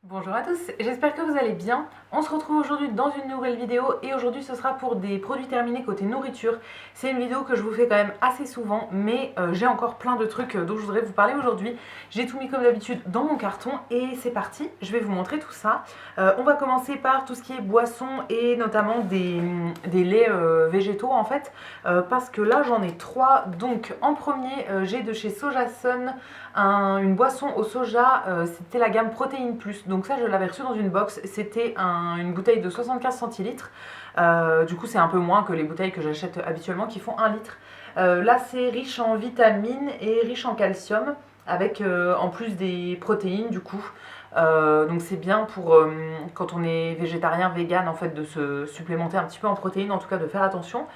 Bonjour à tous, j'espère que vous allez bien. On se retrouve aujourd'hui dans une nouvelle vidéo et aujourd'hui ce sera pour des produits terminés côté nourriture. C'est une vidéo que je vous fais quand même assez souvent mais j'ai encore plein de trucs dont je voudrais vous parler aujourd'hui. J'ai tout mis comme d'habitude dans mon carton et c'est parti, je vais vous montrer tout ça. On va commencer par tout ce qui est boissons et notamment des laits végétaux en fait parce que là j'en ai trois. Donc en premier j'ai de chez Sojasun une boisson au soja, c'était la gamme Protéine Plus. Donc ça je l'avais reçu dans une box, c'était une bouteille de 75 centilitres. Du coup c'est un peu moins que les bouteilles que j'achète habituellement qui font 1 litre. Là c'est riche en vitamines et riche en calcium avec en plus des protéines du coup. Donc c'est bien pour quand on est végétarien, vegan en fait de se supplémenter un petit peu en protéines, en tout cas de faire attention.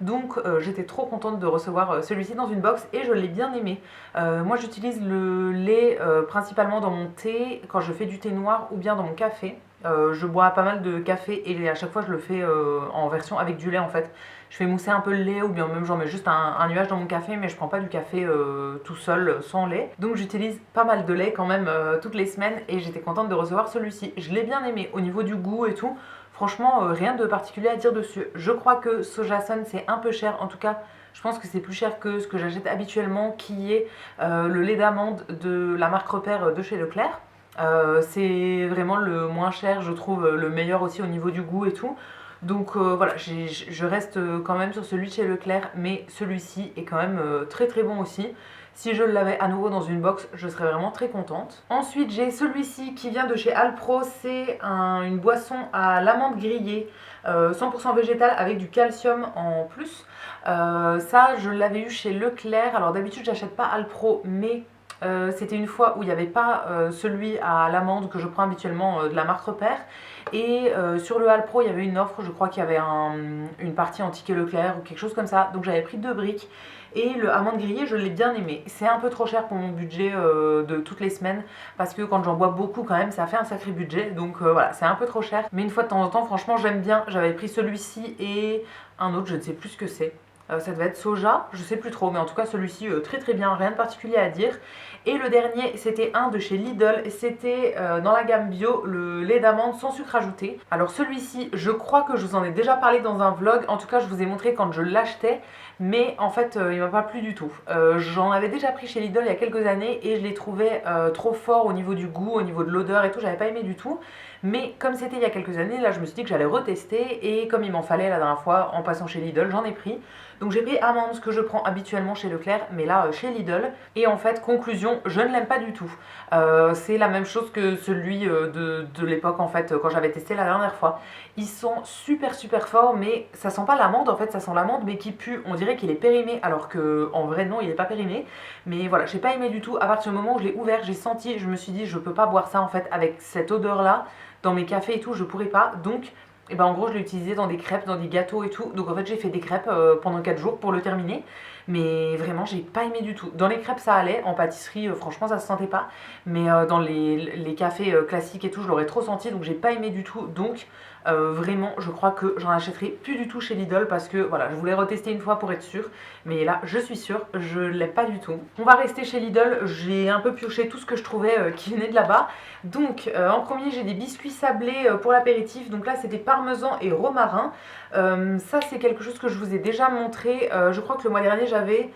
Donc j'étais trop contente de recevoir celui-ci dans une box et je l'ai bien aimé. Moi j'utilise le lait principalement dans mon thé, quand je fais du thé noir ou bien dans mon café. Je bois pas mal de café et à chaque fois je le fais en version avec du lait en fait. Je fais mousser un peu le lait ou bien même j'en mets juste un nuage dans mon café, mais je prends pas du café tout seul sans lait. Donc j'utilise pas mal de lait quand même toutes les semaines et j'étais contente de recevoir celui-ci. Je l'ai bien aimé au niveau du goût et tout. Franchement, rien de particulier à dire dessus. Je crois que Sojasun c'est un peu cher, en tout cas je pense que c'est plus cher que ce que j'achète habituellement, qui est le lait d'amande de la marque Repère de chez Leclerc. C'est vraiment le moins cher, je trouve le meilleur aussi au niveau du goût et tout. Donc voilà, je reste quand même sur celui de chez Leclerc, mais celui-ci est quand même très très bon aussi. Si je l'avais à nouveau dans une box, je serais vraiment très contente. Ensuite, j'ai celui-ci qui vient de chez Alpro. C'est une boisson à l'amande grillée, 100% végétale avec du calcium en plus. Ça, je l'avais eu chez Leclerc. Alors d'habitude, j'achète pas Alpro, mais c'était une fois où il n'y avait pas celui à l'amande que je prends habituellement de la marque Repère. Et sur le Alpro, il y avait une offre, je crois qu'il y avait une partie en ticket Leclerc ou quelque chose comme ça. Donc j'avais pris 2 briques. Et le amande grillée, je l'ai bien aimé. C'est un peu trop cher pour mon budget de toutes les semaines, parce que quand j'en bois beaucoup quand même, ça fait un sacré budget. Donc voilà, c'est un peu trop cher. Mais une fois de temps en temps, franchement, j'aime bien. J'avais pris celui-ci et un autre, je ne sais plus ce que c'est. Ça devait être soja, je sais plus trop, mais en tout cas celui-ci très très bien, rien de particulier à dire. Et le dernier, c'était un de chez Lidl, c'était dans la gamme bio, le lait d'amande sans sucre ajouté. Alors celui-ci, je crois que je vous en ai déjà parlé dans un vlog, en tout cas je vous ai montré quand je l'achetais, mais en fait il m'a pas plu du tout. J'en avais déjà pris chez Lidl il y a quelques années et je l'ai trouvé trop fort au niveau du goût, au niveau de l'odeur et tout, j'avais pas aimé du tout. Mais comme c'était il y a quelques années, là je me suis dit que j'allais retester et comme il m'en fallait la dernière fois en passant chez Lidl, j'en ai pris. Donc j'ai pris amande, ce que je prends habituellement chez Leclerc, mais là chez Lidl. Et en fait, conclusion, je ne l'aime pas du tout. C'est la même chose que celui de l'époque en fait, quand j'avais testé la dernière fois. Ils sont super super forts, mais ça sent pas l'amande en fait, ça sent l'amande mais qui pue. On dirait qu'il est périmé, alors que en vrai non, il est pas périmé. Mais voilà, j'ai pas aimé du tout. À partir du moment où je l'ai ouvert, j'ai senti, je me suis dit, je peux pas boire ça en fait avec cette odeur là. Dans mes cafés et tout, je pourrais pas. Donc et ben en gros je l'ai utilisé dans des crêpes, dans des gâteaux et tout. Donc en fait j'ai fait des crêpes pendant 4 jours pour le terminer. Mais vraiment j'ai pas aimé du tout. Dans les crêpes ça allait, en pâtisserie franchement ça se sentait pas. Mais dans les cafés classiques et tout je l'aurais trop senti, donc j'ai pas aimé du tout. Donc vraiment je crois que j'en achèterai plus du tout chez Lidl, parce que voilà, je voulais retester une fois pour être sûre. Mais là je suis sûre, je l'aime pas du tout. On va rester chez Lidl, j'ai un peu pioché tout ce que je trouvais qui venait de là-bas. Donc en premier j'ai des biscuits sablés pour l'apéritif. Donc là c'était parmesan et romarin. Ça c'est quelque chose que je vous ai déjà montré. Je crois que le mois dernier j'avais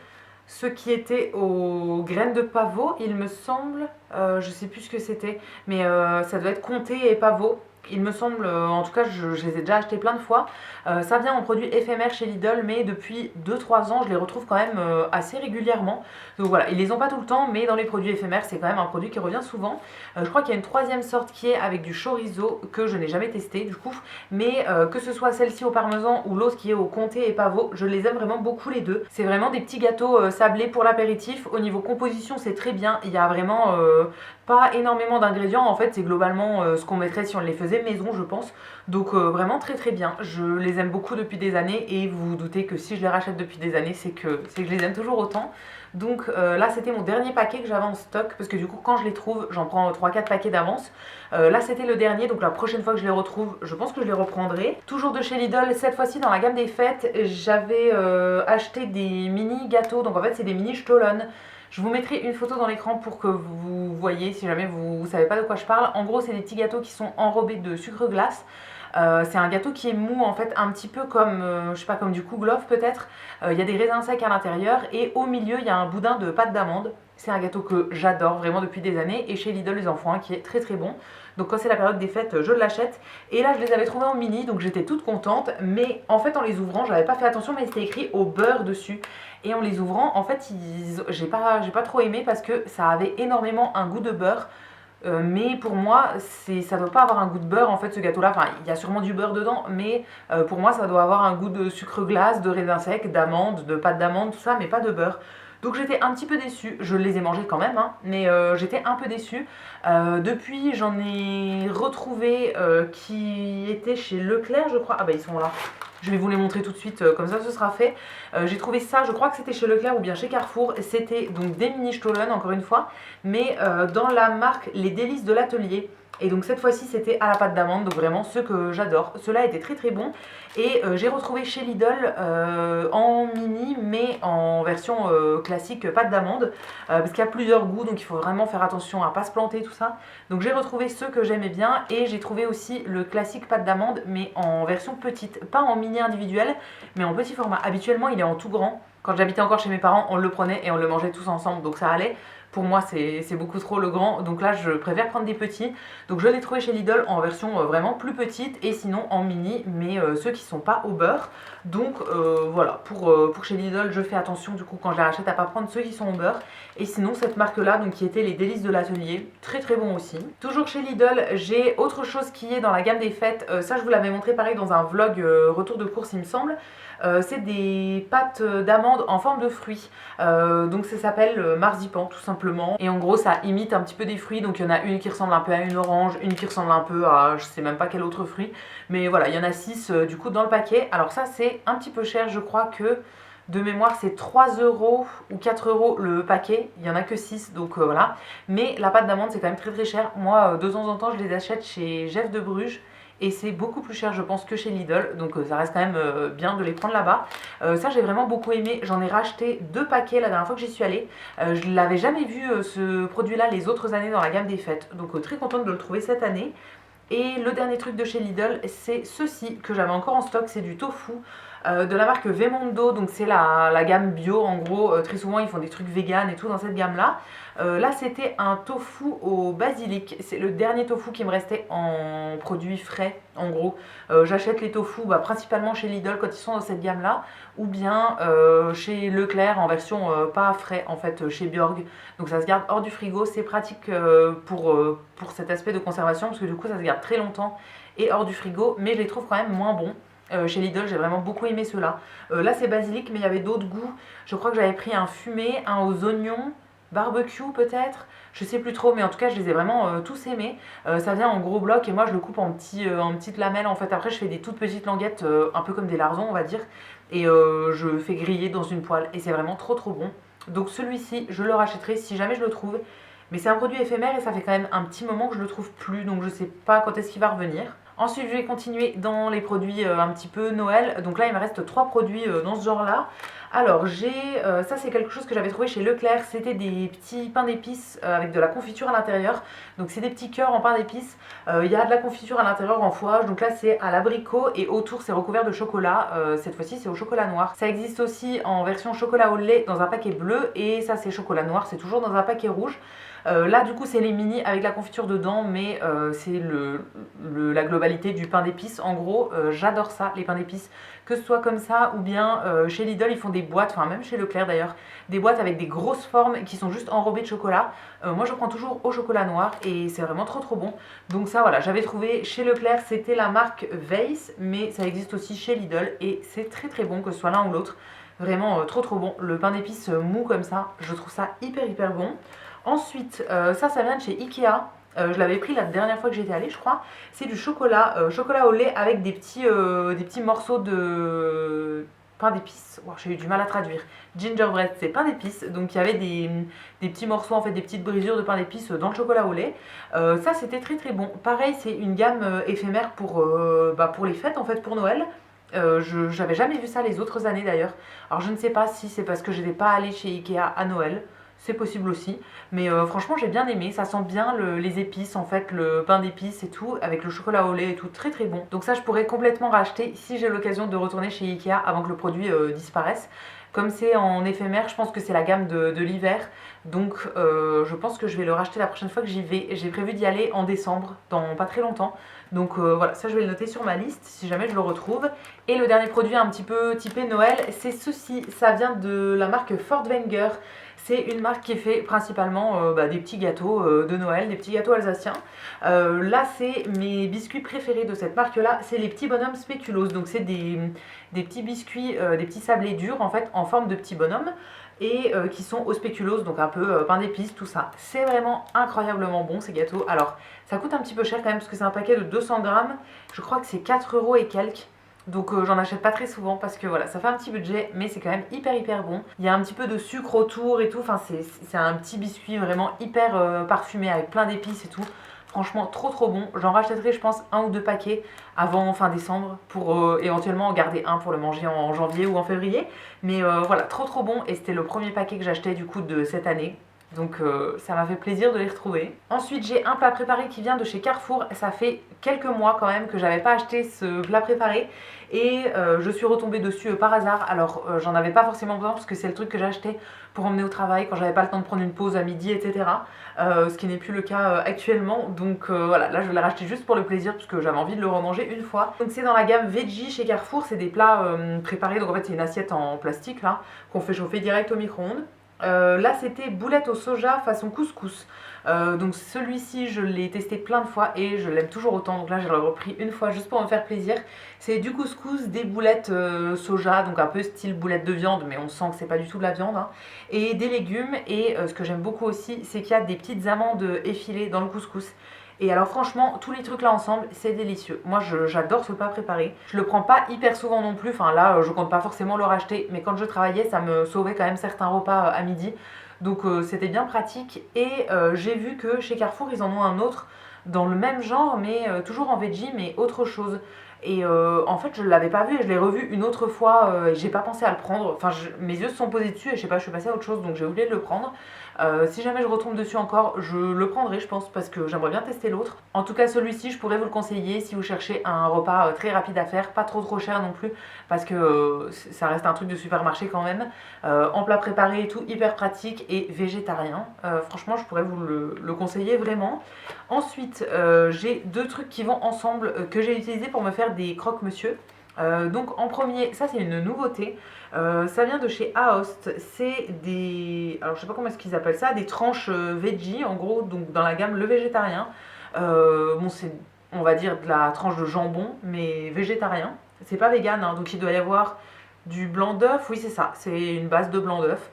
ceux qui étaient aux graines de pavot, il me semble. Je sais plus ce que c'était, mais ça doit être comté et pavot. Il me semble, en tout cas je les ai déjà achetés plein de fois. Ça vient en produit éphémère chez Lidl, mais depuis 2-3 ans je les retrouve quand même assez régulièrement. Donc voilà, ils les ont pas tout le temps, mais dans les produits éphémères c'est quand même un produit qui revient souvent. Je crois qu'il y a une troisième sorte qui est avec du chorizo, que je n'ai jamais testé du coup. Mais que ce soit celle-ci au parmesan ou l'autre qui est au comté et pavot, je les aime vraiment beaucoup les deux. C'est vraiment des petits gâteaux sablés pour l'apéritif. Au niveau composition c'est très bien, il y a vraiment pas énormément d'ingrédients. En fait c'est globalement ce qu'on mettrait si on les faisait maison je pense. Donc vraiment très très bien, je les aime beaucoup depuis des années et vous vous doutez que si je les rachète depuis des années c'est que je les aime toujours autant. Donc là c'était mon dernier paquet que j'avais en stock, parce que du coup quand je les trouve j'en prends 3-4 paquets d'avance. Là c'était le dernier, donc la prochaine fois que je les retrouve je pense que je les reprendrai. Toujours de chez Lidl, cette fois-ci dans la gamme des fêtes, j'avais acheté des mini gâteaux, donc en fait c'est des mini Stollen. Je vous mettrai une photo dans l'écran pour que vous voyez si jamais vous savez pas de quoi je parle. En gros, c'est des petits gâteaux qui sont enrobés de sucre glace. C'est un gâteau qui est mou en fait, un petit peu comme, je sais pas, comme du kouglof peut-être. Il y a des raisins secs à l'intérieur et au milieu il y a un boudin de pâte d'amande. C'est un gâteau que j'adore vraiment depuis des années et chez Lidl ils en font un qui est très très bon. Donc quand c'est la période des fêtes, je l'achète. Et là je les avais trouvés en mini donc j'étais toute contente. Mais en fait en les ouvrant, j'avais pas fait attention mais c'était écrit au beurre dessus. Et en les ouvrant, en fait j'ai pas trop aimé parce que ça avait énormément un goût de beurre. Mais pour moi, ça doit pas avoir un goût de beurre en fait ce gâteau là, enfin il y a sûrement du beurre dedans, mais pour moi ça doit avoir un goût de sucre glace, de raisin sec, d'amande, de pâte d'amande, tout ça, mais pas de beurre. Donc j'étais un petit peu déçue, je les ai mangés quand même, hein, mais j'étais un peu déçue. Depuis j'en ai retrouvé qui étaient chez Leclerc je crois, ah bah ils sont là. Je vais vous les montrer tout de suite, comme ça ce sera fait. J'ai trouvé ça, je crois que c'était chez Leclerc ou bien chez Carrefour. C'était donc des mini Stollen, encore une fois, mais dans la marque Les Délices de l'Atelier. Et donc cette fois-ci c'était à la pâte d'amande, donc vraiment ceux que j'adore. Ceux-là étaient très très bons. Et j'ai retrouvé chez Lidl en mini, mais en version classique pâte d'amande. Parce qu'il y a plusieurs goûts, donc il faut vraiment faire attention à ne pas se planter, tout ça. Donc j'ai retrouvé ceux que j'aimais bien. Et j'ai trouvé aussi le classique pâte d'amande, mais en version petite. Pas en mini individuel, mais en petit format. Habituellement il est en tout grand. Quand j'habitais encore chez mes parents, on le prenait et on le mangeait tous ensemble, donc ça allait. Pour moi, c'est beaucoup trop le grand, donc là je préfère prendre des petits. Donc je l'ai trouvé chez Lidl en version vraiment plus petite et sinon en mini, mais ceux qui sont pas au beurre. Donc voilà, pour chez Lidl, je fais attention du coup quand je les rachète à pas prendre ceux qui sont au beurre. Et sinon cette marque là, donc qui était les Délices de l'Atelier, très très bon aussi. Toujours chez Lidl, j'ai autre chose qui est dans la gamme des fêtes. Ça je vous l'avais montré pareil dans un vlog retour de course il me semble. C'est des pâtes d'amandes en forme de fruits. Donc ça s'appelle marzipan tout simplement. Et en gros ça imite un petit peu des fruits. Donc il y en a une qui ressemble un peu à une orange, une qui ressemble un peu à je sais même pas quel autre fruit. Mais voilà, il y en a 6 du coup dans le paquet. Alors ça c'est un petit peu cher, je crois que de mémoire c'est 3 € ou 4 € le paquet. Il y en a que 6 donc voilà. Mais la pâte d'amande c'est quand même très très cher. Moi de temps en temps je les achète chez Jeff de Bruges. Et c'est beaucoup plus cher je pense que chez Lidl, donc ça reste quand même bien de les prendre là-bas. Ça j'ai vraiment beaucoup aimé, j'en ai racheté 2 paquets la dernière fois que j'y suis allée. Je ne l'avais jamais vu ce produit là les autres années dans la gamme des fêtes, donc très contente de le trouver cette année. Et le dernier truc de chez Lidl, c'est ceci que j'avais encore en stock, c'est du tofu de la marque Vemondo, donc c'est la gamme bio en gros, très souvent ils font des trucs vegan et tout dans cette gamme là. Là c'était un tofu au basilic, c'est le dernier tofu qui me restait en produits frais en gros. J'achète les tofu principalement chez Lidl quand ils sont dans cette gamme là, ou bien chez Leclerc en version pas frais en fait chez Bjorg. Donc ça se garde hors du frigo, c'est pratique pour cet aspect de conservation parce que du coup ça se garde très longtemps et hors du frigo, mais je les trouve quand même moins bons. Chez Lidl, j'ai vraiment beaucoup aimé ceux-là. Là, c'est basilic, mais il y avait d'autres goûts. Je crois que j'avais pris un fumé, un aux oignons, barbecue peut-être. Je sais plus trop, mais en tout cas, je les ai vraiment tous aimés. Ça vient en gros blocs et moi, je le coupe en petites lamelles. En fait, après, je fais des toutes petites languettes, un peu comme des lardons, on va dire. Et je fais griller dans une poêle. Et c'est vraiment trop trop bon. Donc celui-ci, je le rachèterai si jamais je le trouve. Mais c'est un produit éphémère et ça fait quand même un petit moment que je le trouve plus. Donc je sais pas quand est-ce qu'il va revenir. Ensuite, je vais continuer dans les produits un petit peu Noël. Donc là, il me reste 3 produits dans ce genre-là. Alors, ça c'est quelque chose que j'avais trouvé chez Leclerc. C'était des petits pains d'épices avec de la confiture à l'intérieur. Donc c'est des petits cœurs en pain d'épices. Il y a de la confiture à l'intérieur en fouage. Donc là, c'est à l'abricot et autour, c'est recouvert de chocolat. Cette fois-ci, c'est au chocolat noir. Ça existe aussi en version chocolat au lait dans un paquet bleu. Et ça, c'est chocolat noir. C'est toujours dans un paquet rouge. Là du coup c'est les mini avec la confiture dedans, mais c'est la globalité du pain d'épices. En gros j'adore ça, les pains d'épices, que ce soit comme ça ou bien chez Lidl ils font des boîtes, enfin même chez Leclerc d'ailleurs, des boîtes avec des grosses formes qui sont juste enrobées de chocolat. Moi je prends toujours au chocolat noir et c'est vraiment trop trop bon. Donc ça voilà, j'avais trouvé chez Leclerc, c'était la marque Weiss, mais ça existe aussi chez Lidl et c'est très très bon que ce soit l'un ou l'autre. Vraiment trop trop bon, le pain d'épices mou comme ça, je trouve ça hyper bon. Ensuite, ça vient de chez Ikea. Je l'avais pris la dernière fois que j'étais allée, je crois. C'est du chocolat, chocolat au lait avec des petits morceaux de pain d'épices. Wow, j'ai eu du mal à traduire. Gingerbread, c'est pain d'épices. Donc il y avait des petits morceaux, en fait, des petites brisures de pain d'épices dans le chocolat au lait. Ça, c'était très très bon. Pareil, c'est une gamme éphémère pour les fêtes, en fait, pour Noël. J'avais jamais vu ça les autres années d'ailleurs. Alors je ne sais pas si c'est parce que je n'étais pas allée chez Ikea à Noël. c'est possible aussi. Mais franchement j'ai bien aimé, ça sent bien les épices en fait, le pain d'épices et tout, avec le chocolat au lait et tout, très très bon. Donc ça je pourrais complètement racheter si j'ai l'occasion de retourner chez Ikea avant que le produit disparaisse. Comme c'est en éphémère, je pense que c'est la gamme de l'hiver, donc je pense que je vais le racheter la prochaine fois que j'y vais. J'ai prévu d'y aller en décembre, dans pas très longtemps. Donc voilà, ça je vais le noter sur ma liste si jamais je le retrouve. Et le dernier produit un petit peu typé Noël, c'est ceci. Ça vient de la marque Fortwängler. C'est une marque qui fait principalement des petits gâteaux de Noël, des petits gâteaux alsaciens. Là, c'est mes biscuits préférés de cette marque-là, c'est les petits bonhommes spéculoos. Donc c'est des petits biscuits, des petits sablés durs en fait, en forme de petits bonhommes et qui sont au spéculoos, donc un peu pain d'épices, tout ça. C'est vraiment incroyablement bon ces gâteaux. Alors, ça coûte un petit peu cher quand même parce que c'est un paquet de 200 grammes. Je crois que c'est 4 € et quelques. Donc j'en achète pas très souvent parce que voilà, ça fait un petit budget, mais c'est quand même hyper bon. Il y a un petit peu de sucre autour et tout, enfin c'est un petit biscuit vraiment hyper parfumé avec plein d'épices et tout. Franchement trop bon, j'en rachèterai je pense 1 ou 2 paquets avant fin décembre pour éventuellement en garder un pour le manger en janvier ou en février. Mais voilà, trop bon et c'était le premier paquet que j'achetais du coup de cette année. Donc ça m'a fait plaisir de les retrouver. Ensuite j'ai un plat préparé qui vient de chez Carrefour. Ça fait quelques mois quand même que j'avais pas acheté ce plat préparé. Et je suis retombée dessus par hasard. Alors j'en avais pas forcément besoin parce que c'est le truc que j'achetais pour emmener au travail quand j'avais pas le temps de prendre une pause à midi, etc. Ce qui n'est plus le cas actuellement. Donc voilà, là je l'ai racheté juste pour le plaisir parce que j'avais envie de le remanger une fois. Donc c'est dans la gamme Veggie chez Carrefour. C'est des plats préparés. Donc en fait c'est une assiette en plastique là qu'on fait chauffer direct au micro-ondes. Là c'était boulettes au soja façon couscous. Donc celui-ci je l'ai testé plein de fois et je l'aime toujours autant. Donc là je l'ai repris une fois juste pour me faire plaisir. C'est du couscous, des boulettes soja, donc un peu style boulette de viande, mais on sent que c'est pas du tout de la viande, hein, et des légumes. Et ce que j'aime beaucoup aussi, c'est qu'il y a des petites amandes effilées dans le couscous. Et alors franchement, tous les trucs là ensemble, c'est délicieux. Moi j'adore ce plat préparé. Je le prends pas hyper souvent non plus, enfin là je compte pas forcément le racheter, mais quand je travaillais ça me sauvait quand même certains repas à midi. Donc c'était bien pratique. Et j'ai vu que chez Carrefour ils en ont un autre dans le même genre, mais toujours en veggie, mais autre chose. Et en fait je l'avais pas vu et je l'ai revu une autre fois et j'ai pas pensé à le prendre. Enfin mes yeux se sont posés dessus et je sais pas, je suis passée à autre chose donc j'ai oublié de le prendre. Si jamais je retombe dessus encore, je le prendrai je pense parce que j'aimerais bien tester l'autre. En tout cas celui-ci je pourrais vous le conseiller si vous cherchez un repas très rapide à faire, pas trop cher non plus parce que ça reste un truc de supermarché quand même. En plat préparé et tout, hyper pratique et végétarien. Franchement je pourrais vous le conseiller vraiment. Ensuite j'ai deux trucs qui vont ensemble que j'ai utilisé pour me faire des croque-monsieur. Donc en premier, ça c'est une nouveauté, ça vient de chez Aost, c'est des, alors je sais pas comment est-ce qu'ils appellent ça, des tranches veggie en gros, donc dans la gamme le végétarien. Bon c'est, on va dire de la tranche de jambon, mais végétarien, c'est pas vegan, hein, donc il doit y avoir du blanc d'œuf, oui c'est ça, c'est une base de blanc d'œuf,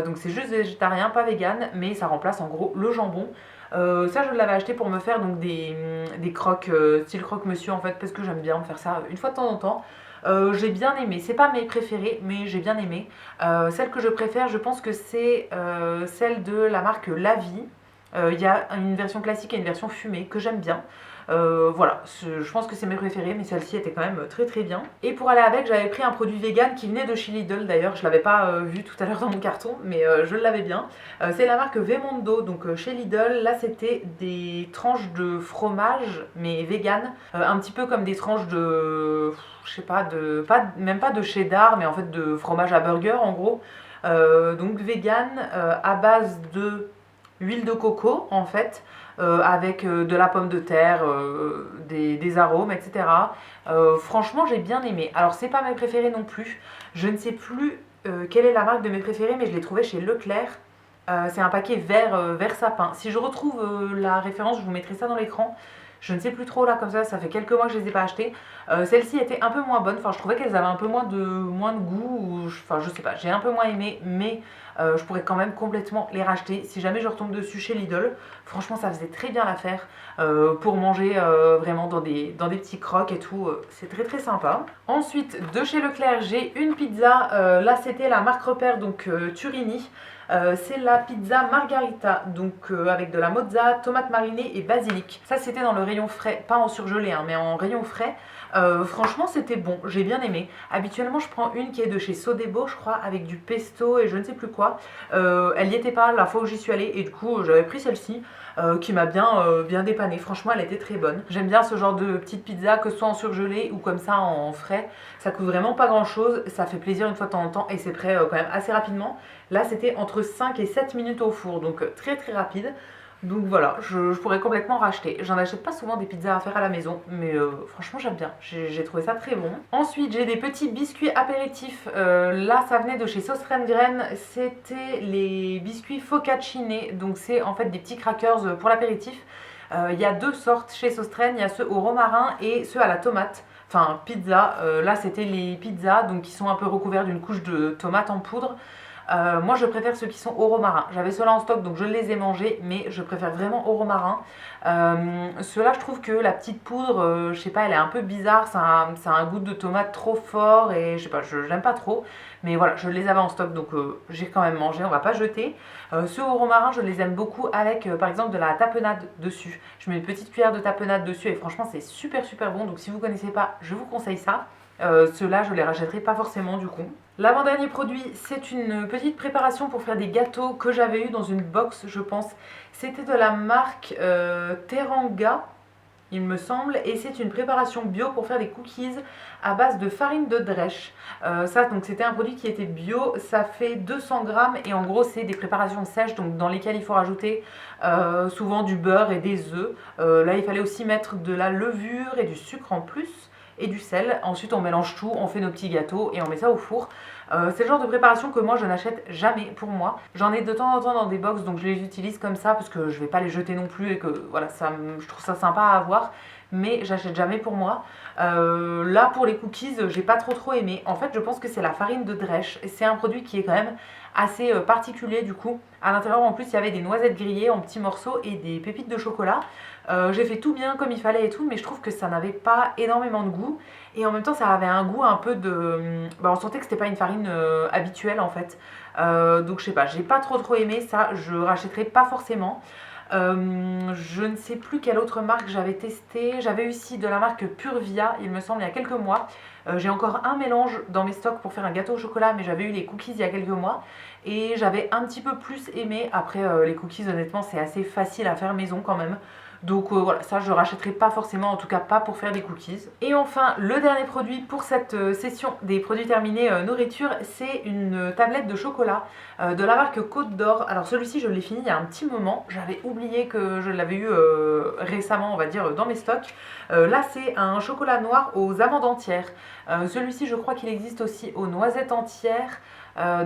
donc c'est juste végétarien, pas vegan, mais ça remplace en gros le jambon. Ça je l'avais acheté pour me faire donc des croques style croque-monsieur en fait parce que j'aime bien me faire ça une fois de temps en temps. J'ai bien aimé, c'est pas mes préférées mais j'ai bien aimé. Celle que je préfère je pense que c'est celle de la marque La Vie. Il y a une version classique et une version fumée que j'aime bien. Voilà, je pense que c'est mes préférés, mais celle-ci était quand même très bien. Et pour aller avec, j'avais pris un produit vegan qui venait de chez Lidl d'ailleurs, je l'avais pas vu tout à l'heure dans mon carton, mais je l'avais bien. C'est la marque Vemondo, donc chez Lidl, là c'était des tranches de fromage, mais vegan, un petit peu comme des tranches de, je sais pas, même pas de cheddar, mais en fait de fromage à burger en gros. Donc vegan, à base de huile de coco en fait, avec de la pomme de terre, des arômes, etc. Franchement j'ai bien aimé. Alors c'est pas mes préférés non plus, je ne sais plus quelle est la marque de mes préférés, mais je l'ai trouvé chez Leclerc. C'est un paquet vert sapin. Si je retrouve la référence, je vous mettrai ça dans l'écran. Je ne sais plus trop là, comme ça fait quelques mois que je les ai pas achetées. Celle-ci était un peu moins bonne, enfin je trouvais qu'elles avaient un peu moins de goût, enfin je sais pas, j'ai un peu moins aimé, mais je pourrais quand même complètement les racheter si jamais je retombe dessus chez Lidl. Franchement ça faisait très bien l'affaire pour manger vraiment dans des petits crocs et tout, c'est très sympa. Ensuite de chez Leclerc j'ai une pizza, là c'était la marque repère donc Turini. C'est la pizza margarita, donc avec de la mozza, tomate marinée et basilic. Ça c'était dans le rayon frais, pas en surgelé mais en rayon frais. Franchement c'était bon, j'ai bien aimé. Habituellement je prends une qui est de chez Sodebo je crois, avec du pesto et je ne sais plus quoi. Elle n'y était pas la fois où j'y suis allée et du coup j'avais pris celle-ci. Qui m'a bien dépanné. Franchement, elle était très bonne. J'aime bien ce genre de petite pizza, que ce soit en surgelé ou comme ça en frais. Ça coûte vraiment pas grand chose, ça fait plaisir une fois de temps en temps et c'est prêt quand même assez rapidement. Là, c'était entre 5 et 7 minutes au four, donc très très rapide. Donc voilà, je pourrais complètement racheter. J'en achète pas souvent des pizzas à faire à la maison, mais franchement j'aime bien. J'ai trouvé ça très bon. Ensuite, j'ai des petits biscuits apéritifs. Là, ça venait de chez Sauce Rengren. C'était les biscuits focacciné. Donc c'est en fait des petits crackers pour l'apéritif. Il y a deux sortes chez Sauce Rengren. Il y a ceux au romarin et ceux à la tomate. Enfin, pizza. Là, c'était les pizzas, donc qui sont un peu recouverts d'une couche de tomate en poudre. Moi je préfère ceux qui sont au romarin. J'avais ceux-là en stock donc je les ai mangés, mais je préfère vraiment au romarin. Ceux-là je trouve que la petite poudre, je sais pas, elle est un peu bizarre, ça a un goût de tomate trop fort et je sais pas, j'aime pas trop. Mais voilà, je les avais en stock donc j'ai quand même mangé, on va pas jeter. Ceux au romarin je les aime beaucoup avec par exemple de la tapenade dessus. Je mets une petite cuillère de tapenade dessus et franchement c'est super super bon, donc si vous connaissez pas, je vous conseille ça. Ceux-là, je les rachèterai pas forcément du coup. L'avant-dernier produit, c'est une petite préparation pour faire des gâteaux que j'avais eu dans une box, je pense. C'était de la marque Teranga, il me semble, et c'est une préparation bio pour faire des cookies à base de farine de drèche. Ça, donc c'était un produit qui était bio, ça fait 200 grammes et en gros c'est des préparations sèches donc dans lesquelles il faut rajouter souvent du beurre et des œufs. Là il fallait aussi mettre de la levure et du sucre en plus et du sel. Ensuite on mélange tout, on fait nos petits gâteaux et on met ça au four. C'est le genre de préparation que moi je n'achète jamais pour moi. J'en ai de temps en temps dans des box donc je les utilise comme ça parce que je vais pas les jeter non plus et que voilà, je trouve ça sympa à avoir. Mais j'achète jamais pour moi. Là pour les cookies j'ai pas trop aimé. En fait je pense que c'est la farine de drèche. C'est un produit qui est quand même assez particulier du coup. À l'intérieur en plus il y avait des noisettes grillées en petits morceaux et des pépites de chocolat. J'ai fait tout bien comme il fallait et tout, mais je trouve que ça n'avait pas énormément de goût. Et en même temps ça avait un goût un peu de... on sentait que c'était pas une farine habituelle en fait. Donc je sais pas, j'ai pas trop aimé ça, je rachèterai pas forcément. Je ne sais plus quelle autre marque j'avais testé. J'avais eu ici de la marque Purvia, il me semble, il y a quelques mois. J'ai encore un mélange dans mes stocks pour faire un gâteau au chocolat, mais j'avais eu les cookies il y a quelques mois. Et j'avais un petit peu plus aimé. Après, les cookies, honnêtement, c'est assez facile à faire maison quand même. Donc voilà, ça je rachèterai pas forcément, en tout cas pas pour faire des cookies. Et enfin, le dernier produit pour cette session des produits terminés nourriture, c'est une tablette de chocolat de la marque Côte d'Or. Alors celui-ci je l'ai fini il y a un petit moment, j'avais oublié que je l'avais eu récemment on va dire dans mes stocks. Là c'est un chocolat noir aux amandes entières. Celui-ci je crois qu'il existe aussi aux noisettes entières.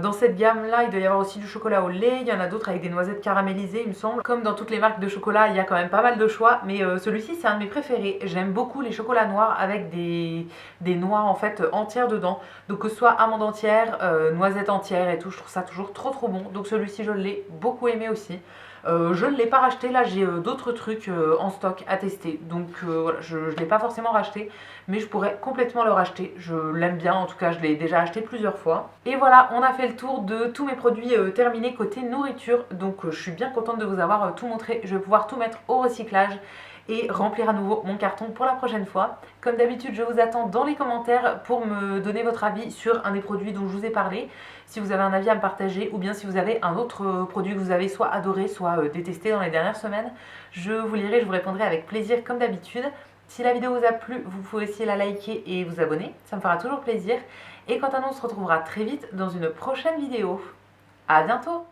Dans cette gamme là il doit y avoir aussi du chocolat au lait, il y en a d'autres avec des noisettes caramélisées il me semble. Comme dans toutes les marques de chocolat il y a quand même pas mal de choix, mais celui-ci c'est un de mes préférés. J'aime beaucoup les chocolats noirs avec des noix en fait entières dedans, donc que ce soit amandes entières, noisettes entières et tout, je trouve ça toujours trop bon. Donc celui-ci je l'ai beaucoup aimé aussi. Je ne l'ai pas racheté, là j'ai d'autres trucs en stock à tester, donc voilà, je ne l'ai pas forcément racheté, mais je pourrais complètement le racheter, je l'aime bien, en tout cas je l'ai déjà acheté plusieurs fois. Et voilà, on a fait le tour de tous mes produits terminés côté nourriture, donc je suis bien contente de vous avoir tout montré. Je vais pouvoir tout mettre au recyclage et remplir à nouveau mon carton pour la prochaine fois. Comme d'habitude, je vous attends dans les commentaires pour me donner votre avis sur un des produits dont je vous ai parlé. Si vous avez un avis à me partager ou bien si vous avez un autre produit que vous avez soit adoré, soit détesté dans les dernières semaines, je vous lirai, je vous répondrai avec plaisir comme d'habitude. Si la vidéo vous a plu, vous pouvez aussi la liker et vous abonner, ça me fera toujours plaisir. Et quant à nous, on se retrouvera très vite dans une prochaine vidéo. À bientôt!